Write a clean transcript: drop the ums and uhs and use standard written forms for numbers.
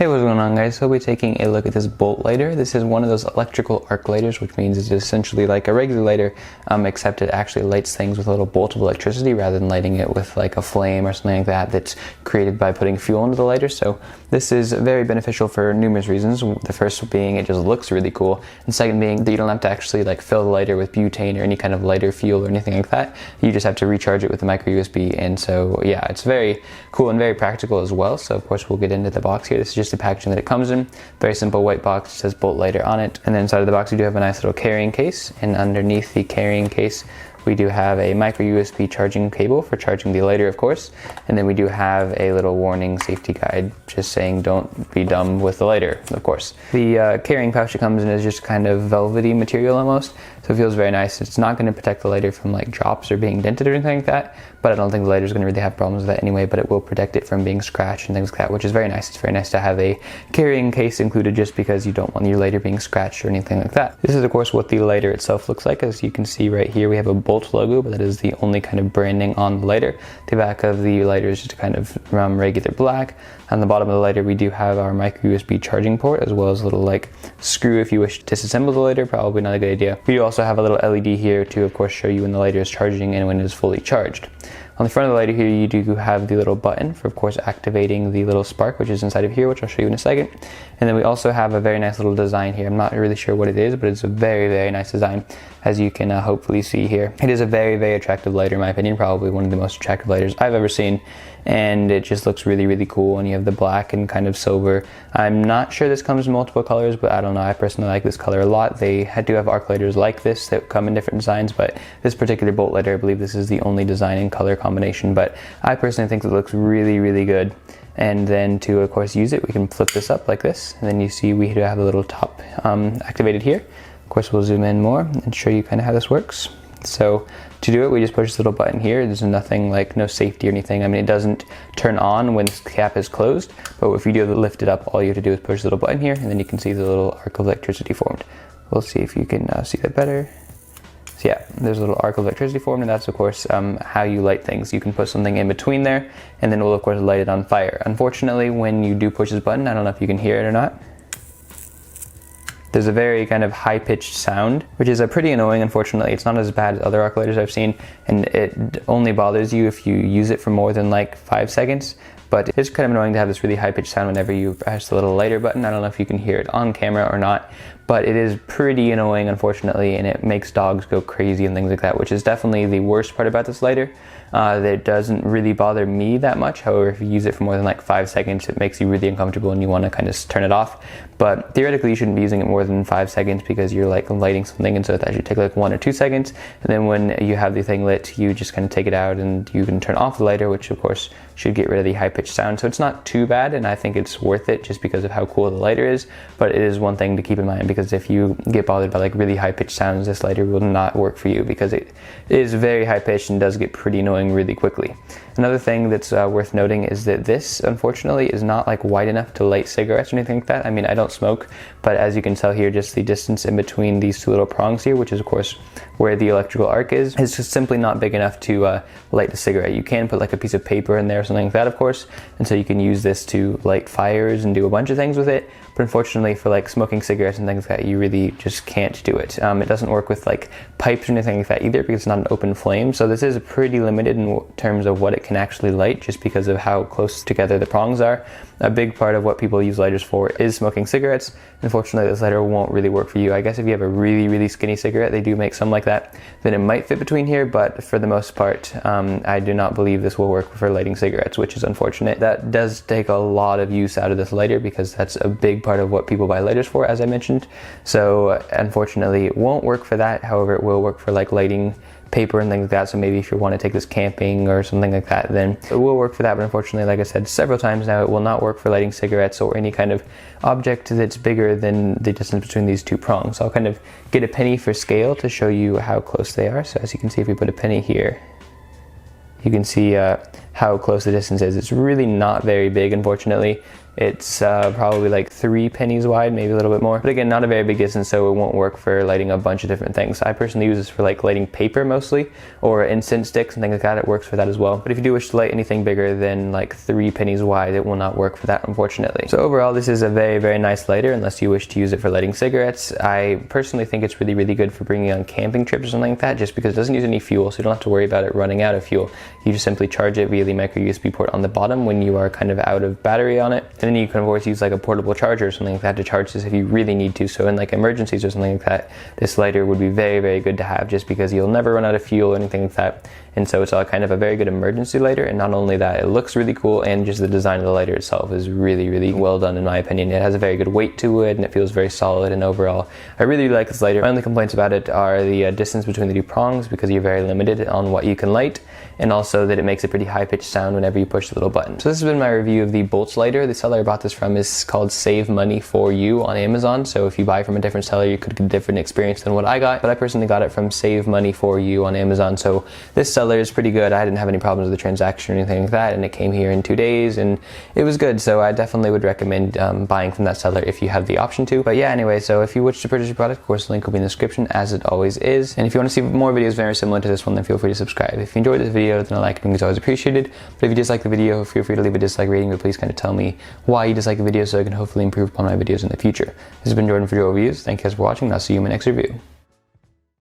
Hey, what's going on, guys? So we'll be taking a look at this bolt lighter. This is one of those electrical arc lighters, which means it's essentially like a regular lighter, except it actually lights things with a little bolt of electricity rather than lighting it with like a flame or something like that that's created by putting fuel into the lighter. So this is very beneficial for numerous reasons. The first being it just looks really cool, and second being that you don't have to actually like fill the lighter with butane or any kind of lighter fuel or anything like that. You just have to recharge it with a micro USB, and so yeah, it's very cool and very practical as well. So of course we'll get into the box here. This is just the packaging that it comes in. Very simple white box, it says bolt lighter on it, and then inside of the box we do have a nice little carrying case, and underneath the carrying case we do have a micro USB charging cable for charging the lighter, of course, and then we do have a little warning safety guide just saying don't be dumb with the lighter, of course. The carrying pouch it comes in is just kind of velvety material almost, so it feels very nice. It's not going to protect the lighter from like drops or being dented or anything like that, but I don't think the lighter is going to really have problems with that anyway, but it will protect it from being scratched and things like that, which is very nice. It's very nice to have a carrying case included just because you don't want your lighter being scratched or anything like that. This is of course what the lighter itself looks like. As you can see right here we have a Bolt logo, but that is the only kind of branding on the lighter. The back of the lighter is just kind of regular black. On the bottom of the lighter we do have our micro USB charging port, as well as a little like screw if you wish to disassemble the lighter. Probably not a good idea. We do also have a little LED here to of course show you when the lighter is charging and when it is fully charged. On the front of the lighter here you do have the little button for of course activating the little spark, which is inside of here, which I'll show you in a second. And then we also have a very nice little design here. I'm not really sure what it is, but it's a very nice design, as you can hopefully see here. It is a very attractive lighter in my opinion, probably one of the most attractive lighters I've ever seen, and it just looks really cool. And you have the black and kind of silver. I'm not sure this comes in multiple colors, but I don't know, I personally like this color a lot. They do have arc lighters like this that come in different designs, but this particular bolt lighter, I believe this is the only design and color combination, but I personally think it looks really good. And then to of course use it, we can flip this up like this, and then you see we do have a little top activated here. Of course we'll zoom in more and show you kind of how this works. So to do it, we just push this little button here. There's nothing like, no safety or anything. I mean, it doesn't turn on when the cap is closed, but if you do lift it up, all you have to do is push the little button here, and then you can see the little arc of electricity formed. We'll see if you can see that better. So yeah, there's a little arc of electricity formed, and that's of course how you light things. You can put something in between there, and then it will of course light it on fire. Unfortunately, when you do push this button, I don't know if you can hear it or not, there's a very kind of high-pitched sound, which is pretty annoying. Unfortunately, it's not as bad as other arc lighters I've seen, and it only bothers you if you use it for more than like 5 seconds. But it's kind of annoying to have this really high-pitched sound whenever you press the little lighter button. I don't know if you can hear it on camera or not, but it is pretty annoying, unfortunately, and it makes dogs go crazy and things like that, which is definitely the worst part about this lighter. That doesn't really bother me that much. However, if you use it for more than like 5 seconds, it makes you really uncomfortable and you want to kind of turn it off. But theoretically, you shouldn't be using it more than 5 seconds because you're like lighting something, and so that should take like 1 or 2 seconds. And then when you have the thing lit, you just kind of take it out and you can turn off the lighter, which of course should get rid of the high-pitched sound. So it's not too bad, and I think it's worth it just because of how cool the lighter is. But it is one thing to keep in mind, because if you get bothered by like really high-pitched sounds, this lighter will not work for you, because it is very high-pitched and does get pretty annoying really quickly. Another thing that's worth noting is that this, unfortunately, is not like wide enough to light cigarettes or anything like that. I mean, I don't smoke, but as you can tell here, just the distance in between these two little prongs here, which is of course where the electrical arc is just simply not big enough to light the cigarette. You can put like a piece of paper in there or something like that, of course, and so you can use this to light fires and do a bunch of things with it. But unfortunately for like smoking cigarettes and things like that, you really just can't do it. It doesn't work with like pipes or anything like that either, because it's not an open flame. So this is pretty limited in terms of what it can actually light, just because of how close together the prongs are. A big part of what people use lighters for is smoking cigarettes. Unfortunately, this lighter won't really work for you. I guess if you have a really skinny cigarette, they do make some like that, then it might fit between here, but for the most part, I do not believe this will work for lighting cigarettes, which is unfortunate. That does take a lot of use out of this lighter, because that's a big part of what people buy lighters for, as I mentioned. So unfortunately, it won't work for that. However, it will work for like lighting paper and things like that. So maybe if you want to take this camping or something like that, then it will work for that. But unfortunately, like I said several times now, it will not work for lighting cigarettes or any kind of object that's bigger than the distance between these two prongs. So I'll kind of get a penny for scale to show you how close they are. So as you can see, if we put a penny here, you can see how close the distance is. It's really not very big, unfortunately. It's probably like 3 pennies wide, maybe a little bit more. But again, not a very big distance, so it won't work for lighting a bunch of different things. I personally use this for like lighting paper mostly, or incense sticks and things like that. It works for that as well. But if you do wish to light anything bigger than like 3 pennies wide, it will not work for that, unfortunately. So overall, this is a very, very nice lighter, unless you wish to use it for lighting cigarettes. I personally think it's really, really good for bringing on camping trips or something like that, just because it doesn't use any fuel, so you don't have to worry about it running out of fuel. You just simply charge it via the micro USB port on the bottom when you are kind of out of battery on it. And then you can of course use like a portable charger or something like that to charge this if you really need to. So in like emergencies or something like that, this lighter would be very, very good to have, just because you'll never run out of fuel or anything like that. And so it's all kind of a very good emergency lighter. And not only that, it looks really cool, and just the design of the lighter itself is really, really well done in my opinion. It has a very good weight to it, and it feels very solid. And overall, I really, really like this lighter. My only complaints about it are the distance between the two prongs, because you're very limited on what you can light, and also that it makes a pretty high-pitched sound whenever you push the little button. So this has been my review of the Bolts lighter. The seller I bought this from is called Save Money For You on Amazon. So if you buy from a different seller, you could get a different experience than what I got. But I personally got it from Save Money For You on Amazon. So this seller is pretty good. I didn't have any problems with the transaction or anything like that, and it came here in 2 days, and it was good. So I definitely would recommend buying from that seller if you have the option to. But yeah, anyway, so if you wish to purchase your product, of course, the link will be in the description, as it always is. And if you want to see more videos very similar to this one, then feel free to subscribe. If you enjoyed this video, then a like is always appreciated. But if you dislike the video, feel free to leave a dislike rating, but please kind of tell me why you dislike the video so I can hopefully improve upon my videos in the future. This has been Jordan for Joe Reviews. Thank you guys for watching, and I'll see you in my next review.